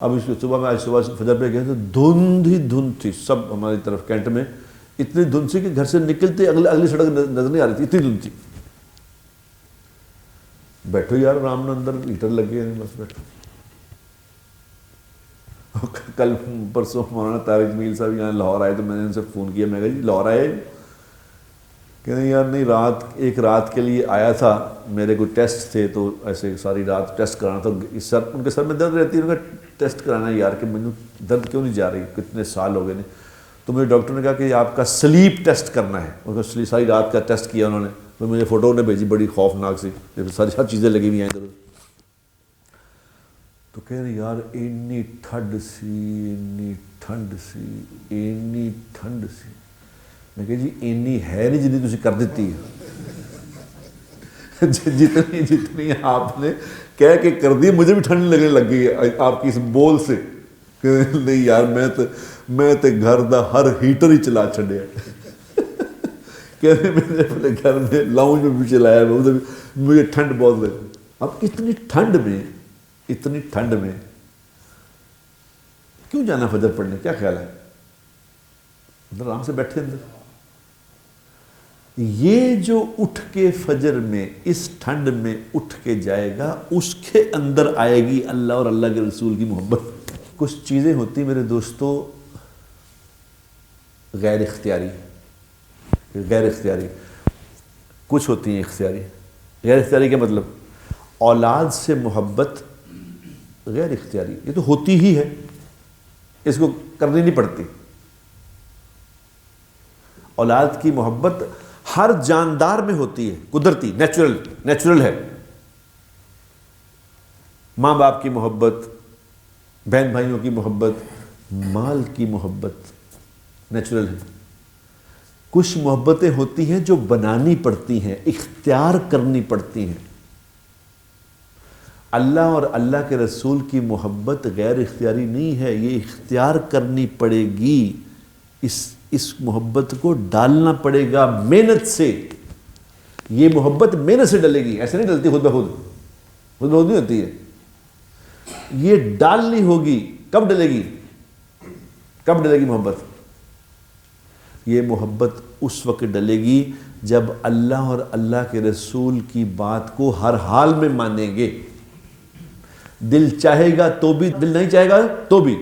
اب اس صبح میں آج صبح فجر پہ گئے تو دھند ہی دھند تھی سب ہماری طرف کینٹ میں، اتنی دھند سی کہ گھر سے نکلتے اگلی سڑک نظر نہیں آ رہی تھی، اتنی دھند تھی۔ بیٹھو یار آرام میں، اندر ہیٹر لگے ہیں، بس بیٹھو۔ کل پرسوں مولانا طارق جمیل صاحب یہاں لاہور آئے تو میں نے ان سے فون کیا، میں کہا جی لاہور آئے؟ کہتے ہیں یار نہیں، ایک رات کے لیے آیا تھا، میرے کوئی ٹیسٹ تھے تو ایسے ساری رات ٹیسٹ کرانا تھا، ان کے سر میں درد رہتی ہے، ان کا ٹیسٹ کرانا ہے یار کہ مجھے درد کیوں نہیں جا رہی، کتنے سال ہو گئے نہیں، تو مجھے ڈاکٹر نے کہا کہ آپ کا سلیپ ٹیسٹ کرنا ہے، ان کا ساری رات کا ٹیسٹ کیا انہوں نے، پھر مجھے فوٹو نے بھیجی بڑی خوفناک سی، ساری ہر چیزیں لگی ہوئی ہیں ادھر، تو کہہ رہے یار اینی ٹھنڈ سی، اینی ٹھنڈ سی، اینی ٹھنڈ سی، میں کہا جی اینی ہے نہیں جتنی تسی کر دیتی ہے، جتنی آپ نے کہہ کے کر دی، مجھے بھی ٹھنڈ لگنے لگ گئی ہے آپ کی اس بول سے، کہ نہیں یار میں تو گھر دا ہر ہیٹر ہی چلا چھڑیا، کہہ رہے میں نے اپنے گھر میں لاؤنج میں بھی چلایا، مجھے ٹھنڈ بہت لگی۔ اب اتنی ٹھنڈ میں کیوں جانا فجر پڑھنے، کیا خیال ہے؟ اندر آرام سے بیٹھے اندر، یہ جو اٹھ کے فجر میں اس ٹھنڈ میں اٹھ کے جائے گا، اس کے اندر آئے گی اللہ اور اللہ کے رسول کی محبت۔ کچھ چیزیں ہوتی میرے دوستو غیر اختیاری، کچھ ہوتی ہیں اختیاری۔ غیر اختیاری کا مطلب اولاد سے محبت غیر اختیاری، یہ تو ہوتی ہی ہے، اس کو کرنی نہیں پڑتی۔ اولاد کی محبت ہر جاندار میں ہوتی ہے، قدرتی، نیچرل ہے۔ ماں باپ کی محبت، بہن بھائیوں کی محبت، مال کی محبت نیچرل ہے۔ کچھ محبتیں ہوتی ہیں جو بنانی پڑتی ہیں، اختیار کرنی پڑتی ہیں۔ اللہ اور اللہ کے رسول کی محبت غیر اختیاری نہیں ہے، یہ اختیار کرنی پڑے گی، اس محبت کو ڈالنا پڑے گا محنت سے۔ یہ محبت محنت سے ڈلے گی، ایسے نہیں ڈلتی خود بخود نہیں ہوتی ہے، یہ ڈالنی ہوگی۔ کب ڈلے گی محبت؟ یہ محبت اس وقت ڈلے گی جب اللہ اور اللہ کے رسول کی بات کو ہر حال میں مانیں گے، دل چاہے گا تو بھی، دل نہیں چاہے گا تو بھی۔